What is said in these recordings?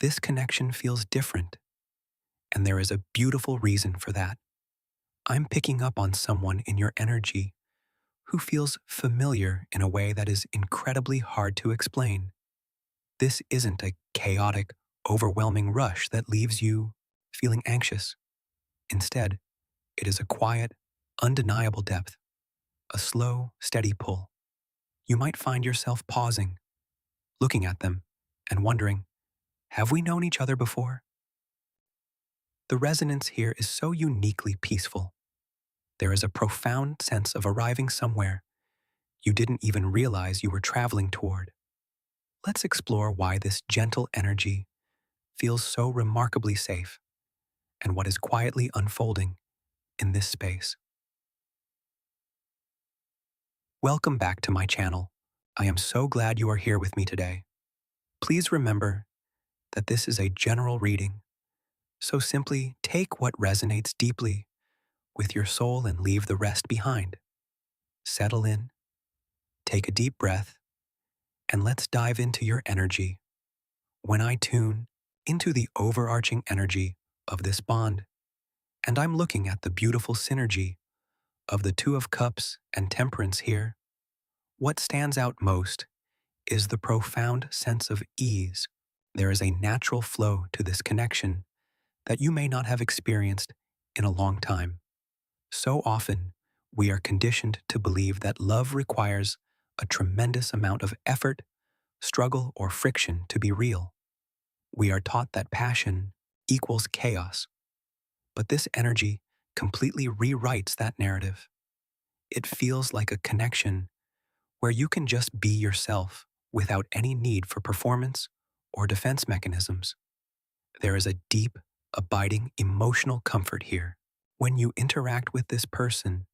This connection feels different, and there is a beautiful reason for that. I'm picking up on someone in your energy who feels familiar in a way that is incredibly hard to explain. This isn't a chaotic, overwhelming rush that leaves you feeling anxious. Instead, it is a quiet, undeniable depth, a slow, steady pull. You might find yourself pausing, looking at them, and wondering, have we known each other before? The resonance here is so uniquely peaceful. There is a profound sense of arriving somewhere you didn't even realize you were traveling toward. Let's explore why this gentle energy feels so remarkably safe and what is quietly unfolding in this space. Welcome back to my channel. I am so glad you are here with me today. Please remember that this is a general reading, so simply take what resonates deeply with your soul and leave the rest behind. Settle in, take a deep breath, and let's dive into your energy. When I tune into the overarching energy of this bond, and I'm looking at the beautiful synergy of the Two of Cups and Temperance here, what stands out most is the profound sense of ease. There is a natural flow to this connection that you may not have experienced in a long time. So often, we are conditioned to believe that love requires a tremendous amount of effort, struggle, or friction to be real. We are taught that passion equals chaos, but this energy completely rewrites that narrative. It feels like a connection where you can just be yourself without any need for performance or defense mechanisms. There is a deep, abiding emotional comfort here. When you interact with this person,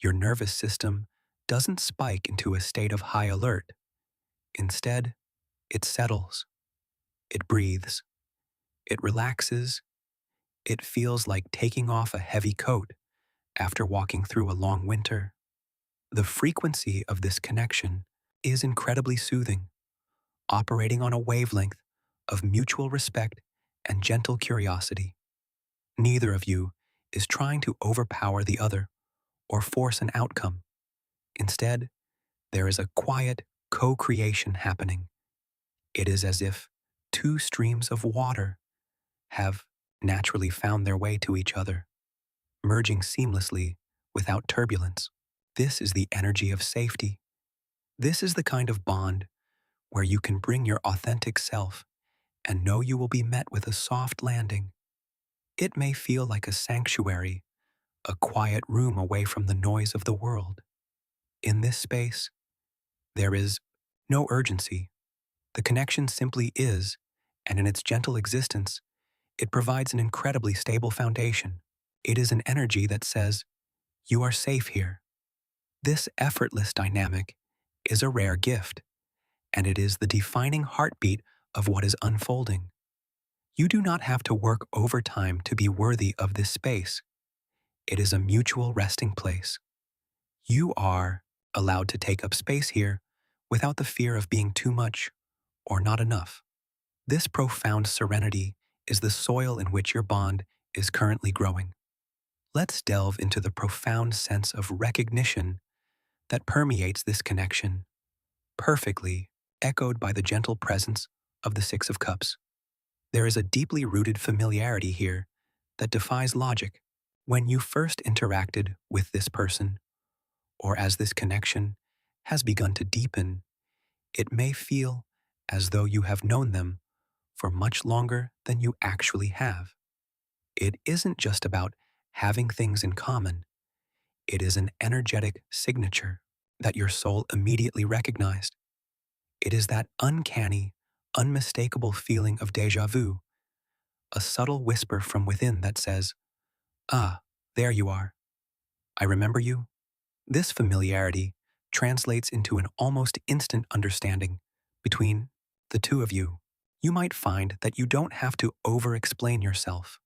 your nervous system doesn't spike into a state of high alert. Instead, it settles, it breathes, it relaxes. It feels like taking off a heavy coat after walking through a long winter. The frequency of this connection is incredibly soothing, operating on a wavelength of mutual respect and gentle curiosity. Neither of you is trying to overpower the other or force an outcome. Instead, there is a quiet co-creation happening. It is as if two streams of water have naturally found their way to each other, merging seamlessly without turbulence. This is the energy of safety. This is the kind of bond where you can bring your authentic self and know you will be met with a soft landing. It may feel like a sanctuary, a quiet room away from the noise of the world. In this space, there is no urgency. The connection simply is, and in its gentle existence, it provides an incredibly stable foundation. It is an energy that says, you are safe here. This effortless dynamic is a rare gift, and it is the defining heartbeat of what is unfolding. You do not have to work overtime to be worthy of this space. It is a mutual resting place. You are allowed to take up space here without the fear of being too much or not enough. This profound serenity is the soil in which your bond is currently growing. Let's delve into the profound sense of recognition that permeates this connection, perfectly echoed by the gentle presence of the Six of Cups. There is a deeply rooted familiarity here that defies logic. When you first interacted with this person, or as this connection has begun to deepen, it may feel as though you have known them for much longer than you actually have. It isn't just about having things in common. It is an energetic signature that your soul immediately recognized. It is that uncanny, unmistakable feeling of déjà vu, a subtle whisper from within that says, ah, there you are. I remember you. This familiarity translates into an almost instant understanding between the two of you. You might find that you don't have to over-explain yourself.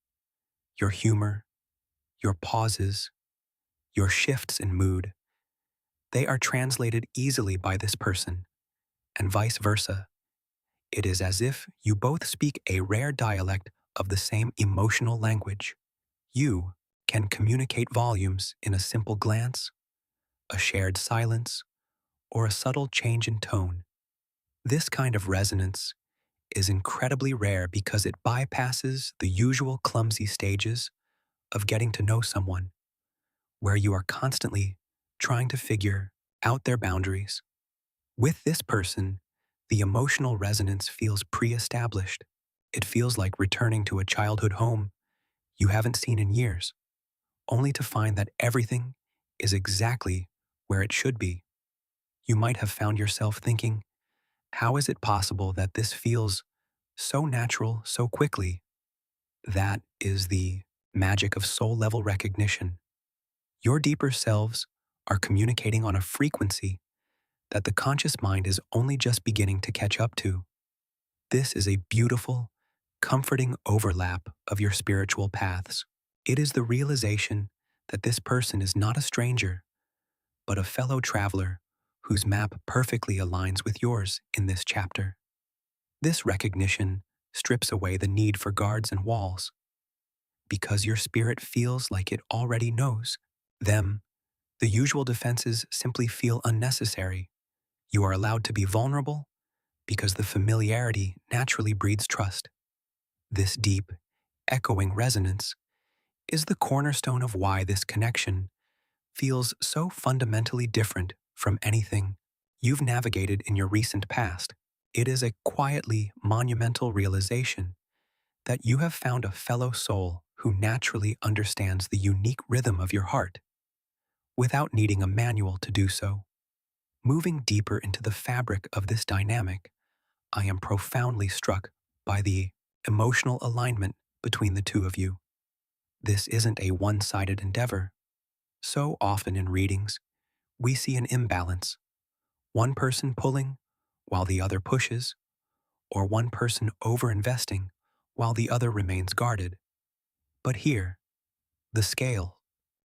Your humor, your pauses, your shifts in mood, they are translated easily by this person, and vice versa. It is as if you both speak a rare dialect of the same emotional language. You can communicate volumes in a simple glance, a shared silence, or a subtle change in tone. This kind of resonance is incredibly rare because it bypasses the usual clumsy stages of getting to know someone, where you are constantly trying to figure out their boundaries. With this person, the emotional resonance feels pre established. It feels like returning to a childhood home you haven't seen in years, only to find that everything is exactly where it should be. You might have found yourself thinking, how is it possible that this feels so natural so quickly? That is the magic of soul level recognition. Your deeper selves are communicating on a frequency that the conscious mind is only just beginning to catch up to. This is a beautiful, comforting overlap of your spiritual paths. It is the realization that this person is not a stranger, but a fellow traveler whose map perfectly aligns with yours in this chapter. This recognition strips away the need for guards and walls, because your spirit feels like it already knows them. The usual defenses simply feel unnecessary. You are allowed to be vulnerable because the familiarity naturally breeds trust. This deep, echoing resonance is the cornerstone of why this connection feels so fundamentally different from anything you've navigated in your recent past. It is a quietly monumental realization that you have found a fellow soul who naturally understands the unique rhythm of your heart without needing a manual to do so. Moving deeper into the fabric of this dynamic, I am profoundly struck by the emotional alignment between the two of you. This isn't a one-sided endeavor. So often in readings, we see an imbalance, one person pulling while the other pushes, or one person over-investing while the other remains guarded. But here, the scales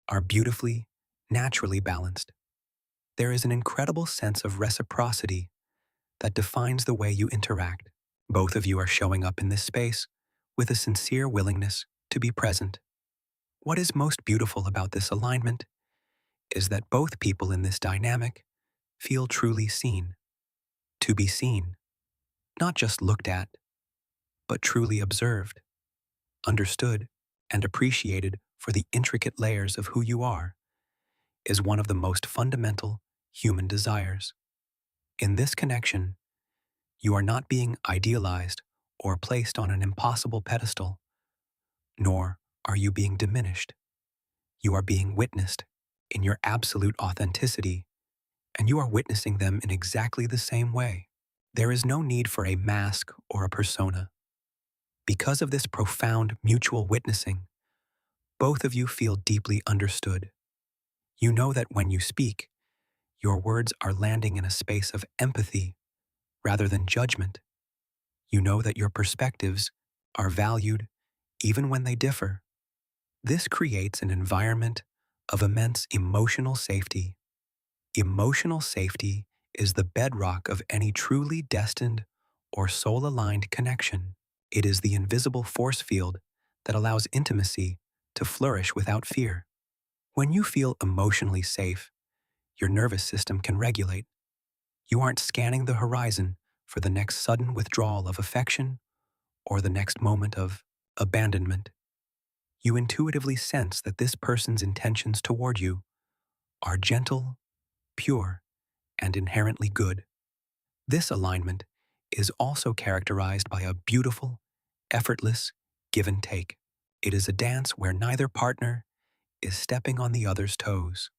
are beautifully, naturally balanced. There is an incredible sense of reciprocity that defines the way you interact. Both of you are showing up in this space with a sincere willingness to be present. What is most beautiful about this alignment is that both people in this dynamic feel truly seen. To be seen, not just looked at, but truly observed, understood, and appreciated for the intricate layers of who you are, is one of the most fundamental human desires. In this connection, you are not being idealized or placed on an impossible pedestal, nor are you being diminished. You are being witnessed in your absolute authenticity, and you are witnessing them in exactly the same way. There is no need for a mask or a persona. Because of this profound mutual witnessing, both of you feel deeply understood. You know that when you speak, your words are landing in a space of empathy rather than judgment. You know that your perspectives are valued even when they differ. This creates an environment of immense emotional safety. Emotional safety is the bedrock of any truly destined or soul-aligned connection. It is the invisible force field that allows intimacy to flourish without fear. When you feel emotionally safe, your nervous system can regulate. You aren't scanning the horizon for the next sudden withdrawal of affection or the next moment of abandonment. You intuitively sense that this person's intentions toward you are gentle, pure, and inherently good. This alignment is also characterized by a beautiful, effortless give and take. It is a dance where neither partner is stepping on the other's toes.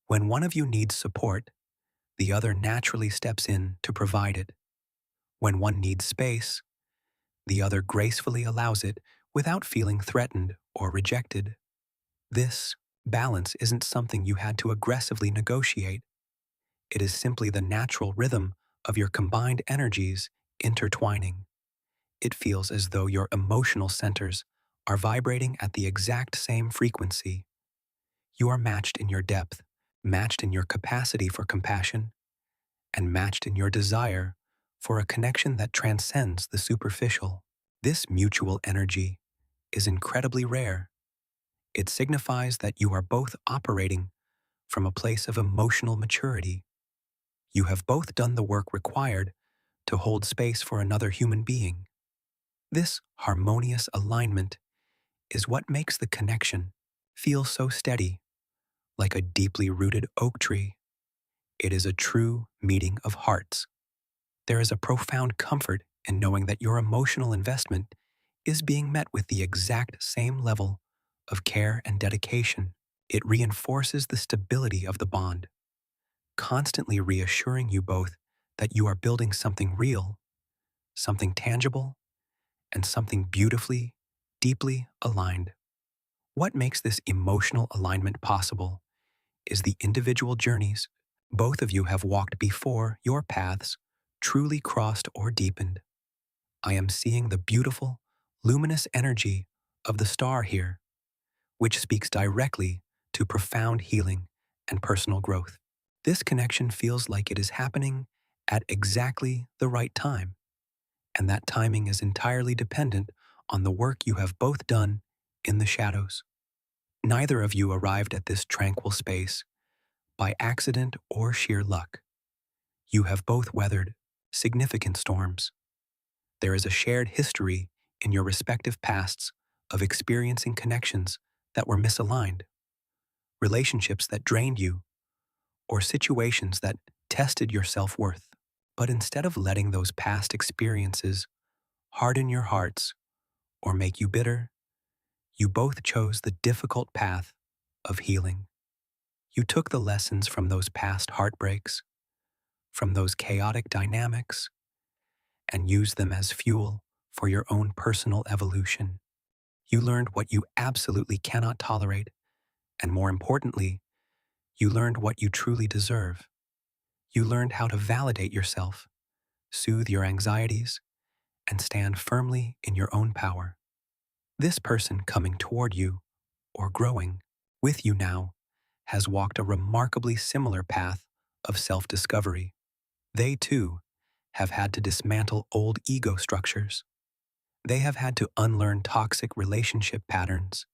When one of you needs support, the other naturally steps in to provide it. When one needs space, the other gracefully allows it without feeling threatened or rejected. This balance isn't something you had to aggressively negotiate. It is simply the natural rhythm of your combined energies intertwining. It feels as though your emotional centers are vibrating at the exact same frequency. You are matched in your depth, matched in your capacity for compassion, and matched in your desire for a connection that transcends the superficial. This mutual energy is incredibly rare. It signifies that you are both operating from a place of emotional maturity. You have both done the work required to hold space for another human being. This harmonious alignment is what makes the connection feel so steady, like a deeply rooted oak tree. It is a true meeting of hearts. There is a profound comfort in knowing that your emotional investment is being met with the exact same level of care and dedication. It reinforces the stability of the bond, constantly reassuring you both that you are building something real, something tangible, and something beautifully, deeply aligned. What makes this emotional alignment possible is the individual journeys both of you have walked before your paths truly crossed or deepened. I am seeing the beautiful, luminous energy of the star here, which speaks directly to profound healing and personal growth. This connection feels like it is happening at exactly the right time, and that timing is entirely dependent on the work you have both done in the shadows. Neither of you arrived at this tranquil space by accident or sheer luck. You have both weathered significant storms. There is a shared history in your respective pasts of experiencing connections that were misaligned, relationships that drained you, or situations that tested your self-worth. But instead of letting those past experiences harden your hearts or make you bitter, you both chose the difficult path of healing. You took the lessons from those past heartbreaks, from those chaotic dynamics, and used them as fuel for your own personal evolution. You learned what you absolutely cannot tolerate, and more importantly, you learned what you truly deserve. You learned how to validate yourself, soothe your anxieties, and stand firmly in your own power. This person coming toward you, or growing with you now, has walked a remarkably similar path of self-discovery. They, too, have had to dismantle old ego structures. They have had to unlearn toxic relationship patterns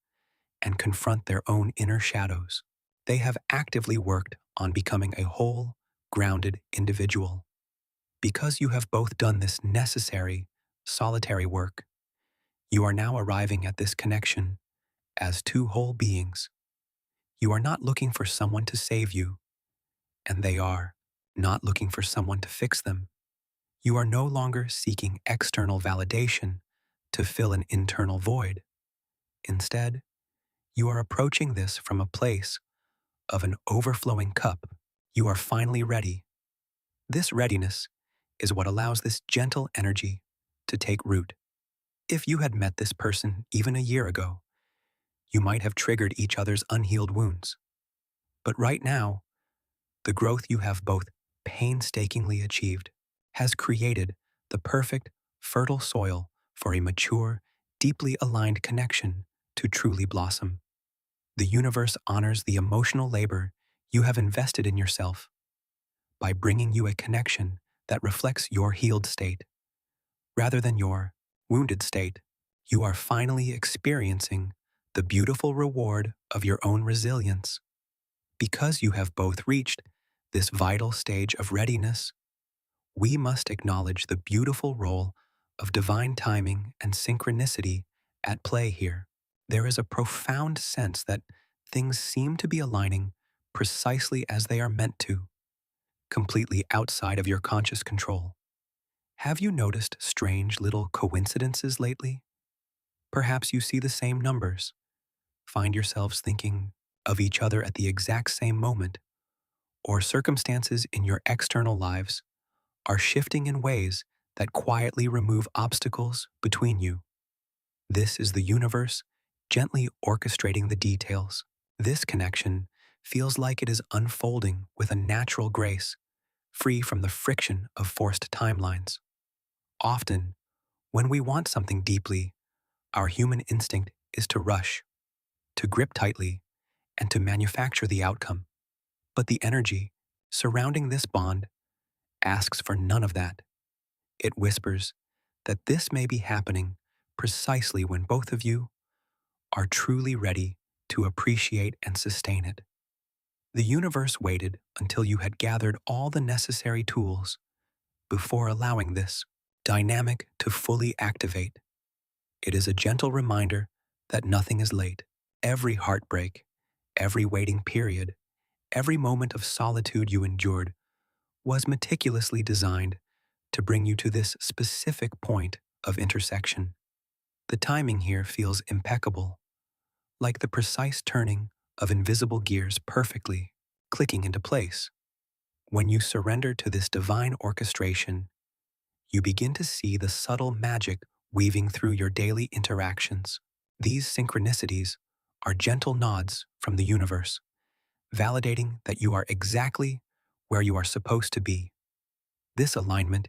and confront their own inner shadows. They have actively worked on becoming a whole, grounded individual. Because you have both done this necessary, solitary work, you are now arriving at this connection as two whole beings. You are not looking for someone to save you, and they are not looking for someone to fix them. You are no longer seeking external validation to fill an internal void. Instead, you are approaching this from a place of an overflowing cup. You are finally ready. This readiness is what allows this gentle energy to take root. If you had met this person even a year ago, you might have triggered each other's unhealed wounds. But right now, the growth you have both painstakingly achieved has created the perfect, fertile soil for a mature, deeply aligned connection to truly blossom. The universe honors the emotional labor you have invested in yourself by bringing you a connection that reflects your healed state. Rather than your wounded state, you are finally experiencing the beautiful reward of your own resilience. Because you have both reached this vital stage of readiness, we must acknowledge the beautiful role of divine timing and synchronicity at play here. There is a profound sense that things seem to be aligning precisely as they are meant to, completely outside of your conscious control. Have you noticed strange little coincidences lately? Perhaps you see the same numbers, find yourselves thinking of each other at the exact same moment, or circumstances in your external lives are shifting in ways that quietly remove obstacles between you. This is the universe gently orchestrating the details. This connection feels like it is unfolding with a natural grace, free from the friction of forced timelines. Often, when we want something deeply, our human instinct is to rush, to grip tightly, and to manufacture the outcome. But the energy surrounding this bond asks for none of that. It whispers that this may be happening precisely when both of you are truly ready to appreciate and sustain it. The universe waited until you had gathered all the necessary tools before allowing this dynamic to fully activate. It is a gentle reminder that nothing is late. Every heartbreak, every waiting period, every moment of solitude you endured was meticulously designed to bring you to this specific point of intersection. The timing here feels impeccable, like the precise turning of invisible gears perfectly clicking into place. When you surrender to this divine orchestration, you begin to see the subtle magic weaving through your daily interactions. These synchronicities are gentle nods from the universe, validating that you are exactly where you are supposed to be. This alignment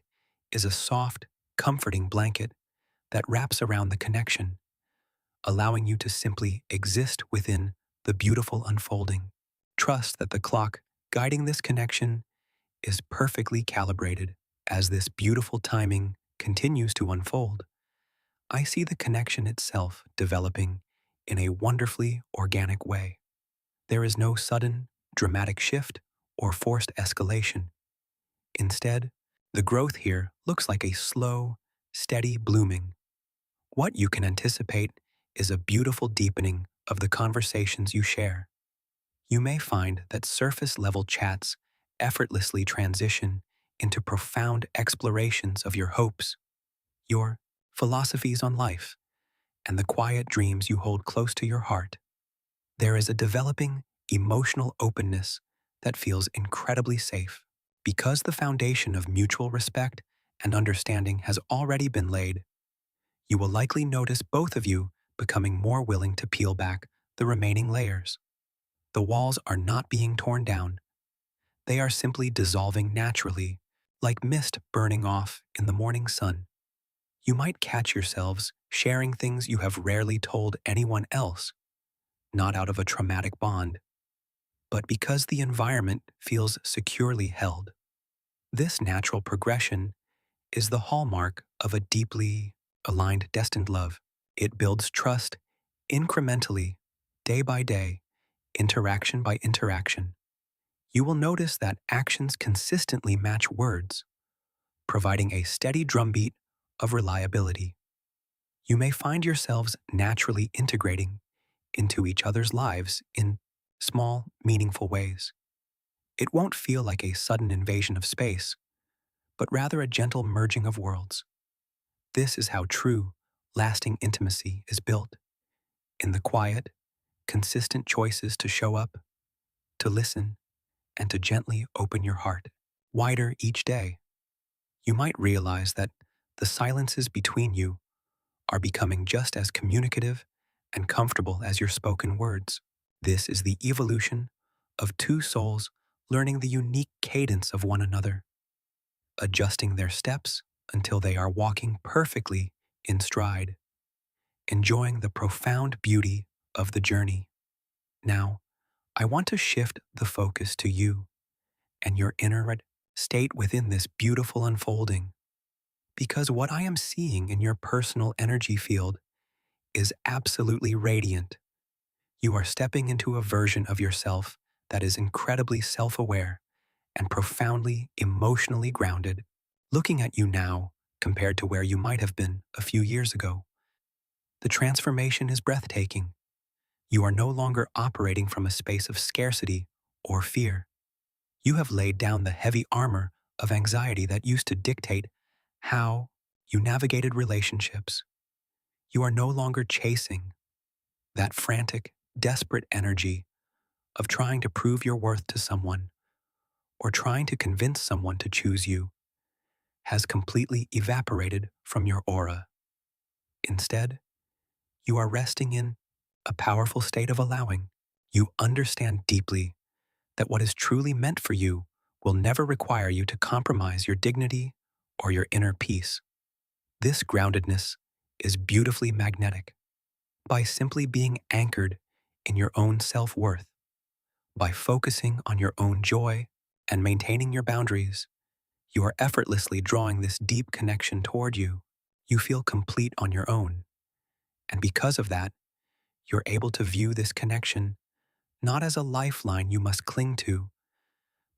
is a soft, comforting blanket that wraps around the connection, allowing you to simply exist within the beautiful unfolding. Trust that the clock guiding this connection is perfectly calibrated. As this beautiful timing continues to unfold, I see the connection itself developing in a wonderfully organic way. There is no sudden, dramatic shift or forced escalation. Instead, the growth here looks like a slow, steady blooming. What you can anticipate is a beautiful deepening of the conversations you share. You may find that surface-level chats effortlessly transition into profound explorations of your hopes, your philosophies on life, and the quiet dreams you hold close to your heart. There is a developing emotional openness that feels incredibly safe. Because the foundation of mutual respect and understanding has already been laid, you will likely notice both of you becoming more willing to peel back the remaining layers. The walls are not being torn down. They are simply dissolving naturally, like mist burning off in the morning sun. You might catch yourselves sharing things you have rarely told anyone else, not out of a traumatic bond, but because the environment feels securely held. This natural progression is the hallmark of a deeply aligned destined love. It builds trust incrementally, day by day, interaction by interaction. You will notice that actions consistently match words, providing a steady drumbeat of reliability. You may find yourselves naturally integrating into each other's lives in small, meaningful ways. It won't feel like a sudden invasion of space, but rather a gentle merging of worlds. This is how true, lasting intimacy is built, in the quiet, consistent choices to show up, to listen, and to gently open your heart wider each day. You might realize that the silences between you are becoming just as communicative and comfortable as your spoken words. This is the evolution of two souls learning the unique cadence of one another, adjusting their steps until they are walking perfectly in stride, enjoying the profound beauty of the journey. Now, I want to shift the focus to you and your inner state within this beautiful unfolding, because what I am seeing in your personal energy field is absolutely radiant. You are stepping into a version of yourself that is incredibly self-aware and profoundly emotionally grounded. Looking at you now, compared to where you might have been a few years ago, the transformation is breathtaking. You are no longer operating from a space of scarcity or fear. You have laid down the heavy armor of anxiety that used to dictate how you navigated relationships. You are no longer chasing that frantic, desperate energy of trying to prove your worth to someone or trying to convince someone to choose you has completely evaporated from your aura. Instead, you are resting in a powerful state of allowing. You understand deeply that what is truly meant for you will never require you to compromise your dignity or your inner peace. This groundedness is beautifully magnetic. By simply being anchored in your own self-worth, by focusing on your own joy and maintaining your boundaries, You are effortlessly drawing this deep connection toward you. You feel complete on your own. And because of that, you're able to view this connection not as a lifeline you must cling to,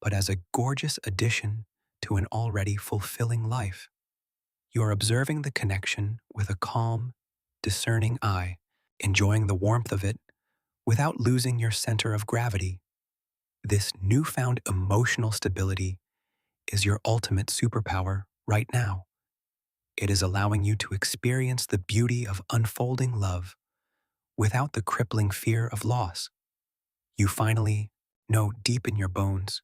but as a gorgeous addition to an already fulfilling life. You're observing the connection with a calm, discerning eye, enjoying the warmth of it without losing your center of gravity. This newfound emotional stability is your ultimate superpower right now. It is allowing you to experience the beauty of unfolding love without the crippling fear of loss. You finally know deep in your bones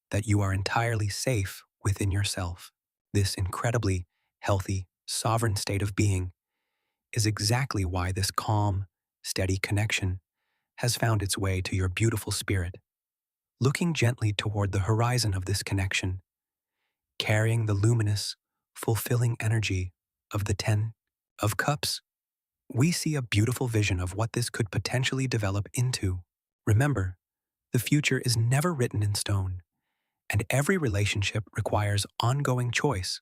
that you are entirely safe within yourself. This incredibly healthy, sovereign state of being is exactly why this calm, steady connection has found its way to your beautiful spirit. Looking gently toward the horizon of this connection, carrying the luminous, fulfilling energy of the Ten of Cups, we see a beautiful vision of what this could potentially develop into. Remember, the future is never written in stone, and every relationship requires ongoing choice.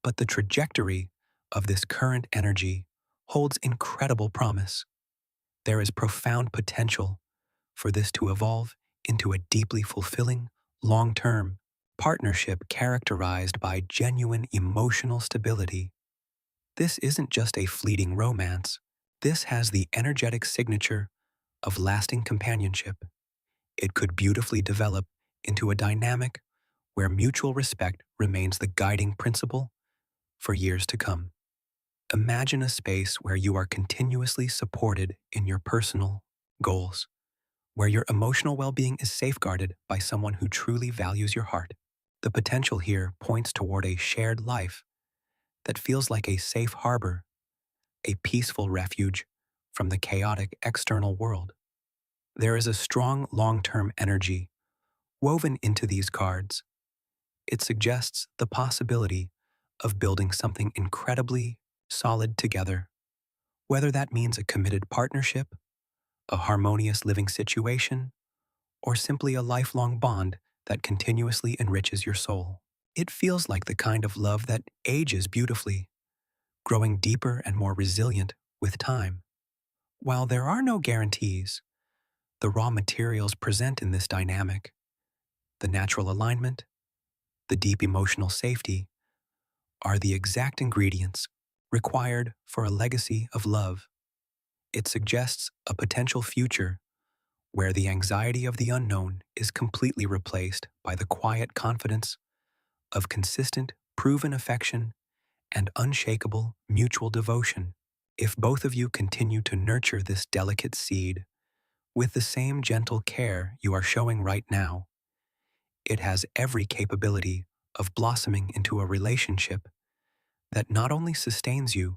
But the trajectory of this current energy holds incredible promise. There is profound potential for this to evolve into a deeply fulfilling, long-term partnership characterized by genuine emotional stability. This isn't just a fleeting romance. This has the energetic signature of lasting companionship. It could beautifully develop into a dynamic where mutual respect remains the guiding principle for years to come. Imagine a space where you are continuously supported in your personal goals, where your emotional well-being is safeguarded by someone who truly values your heart. The potential here points toward a shared life that feels like a safe harbor, a peaceful refuge from the chaotic external world. There is a strong long-term energy woven into these cards. It suggests the possibility of building something incredibly solid together, whether that means a committed partnership, a harmonious living situation, or simply a lifelong bond that continuously enriches your soul. It feels like the kind of love that ages beautifully, growing deeper and more resilient with time. While there are no guarantees, the raw materials present in this dynamic, the natural alignment, the deep emotional safety, are the exact ingredients required for a legacy of love. It suggests a potential future where the anxiety of the unknown is completely replaced by the quiet confidence of consistent, proven affection and unshakable mutual devotion. If both of you continue to nurture this delicate seed with the same gentle care you are showing right now, it has every capability of blossoming into a relationship that not only sustains you,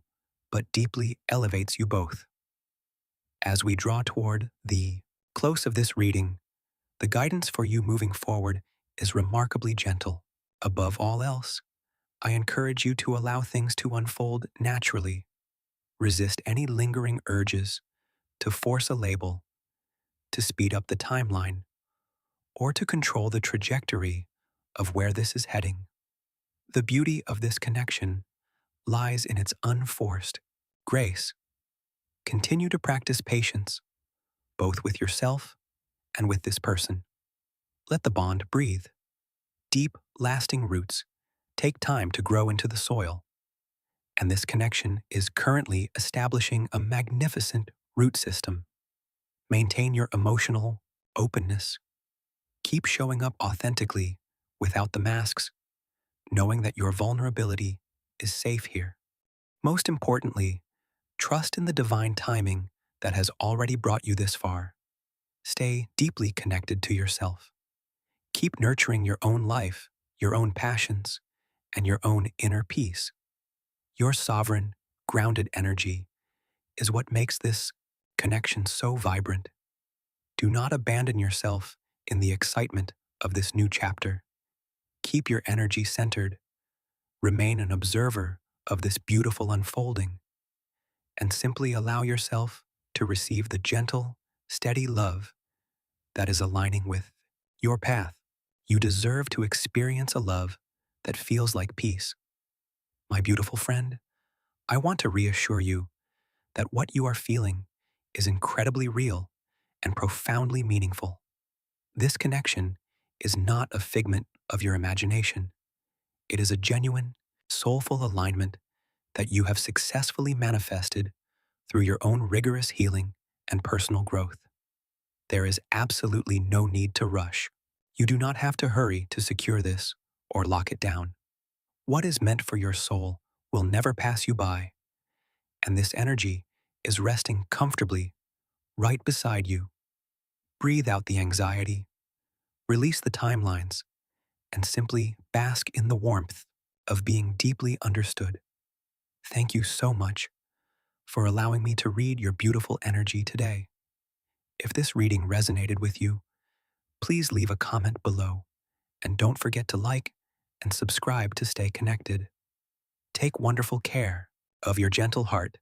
but deeply elevates you both. As we draw toward the close of this reading, the guidance for you moving forward is remarkably gentle. Above all else, I encourage you to allow things to unfold naturally. Resist any lingering urges to force a label, to speed up the timeline, or to control the trajectory of where this is heading. The beauty of this connection lies in its unforced grace. Continue to practice patience, both with yourself and with this person. Let the bond breathe. Deep, lasting roots take time to grow into the soil, and this connection is currently establishing a magnificent root system. Maintain your emotional openness. Keep showing up authentically without the masks, knowing that your vulnerability is safe here. Most importantly, trust in the divine timing that has already brought you this far. Stay deeply connected to yourself. Keep nurturing your own life, your own passions, and your own inner peace. Your sovereign, grounded energy is what makes this connection so vibrant. Do not abandon yourself in the excitement of this new chapter. Keep your energy centered. Remain an observer of this beautiful unfolding, and simply allow yourself to receive the gentle, steady love that is aligning with your path. You deserve to experience a love that feels like peace. My beautiful friend, I want to reassure you that what you are feeling is incredibly real and profoundly meaningful. This connection is not a figment of your imagination. It is a genuine, soulful alignment that you have successfully manifested through your own rigorous healing and personal growth. There is absolutely no need to rush. You do not have to hurry to secure this or lock it down. What is meant for your soul will never pass you by, and this energy is resting comfortably right beside you. Breathe out the anxiety, release the timelines, and simply bask in the warmth of being deeply understood. Thank you so much for allowing me to read your beautiful energy today. If this reading resonated with you, please leave a comment below, and don't forget to like and subscribe to stay connected. Take wonderful care of your gentle heart,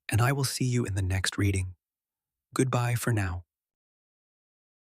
and I will see you in the next reading. Goodbye for now.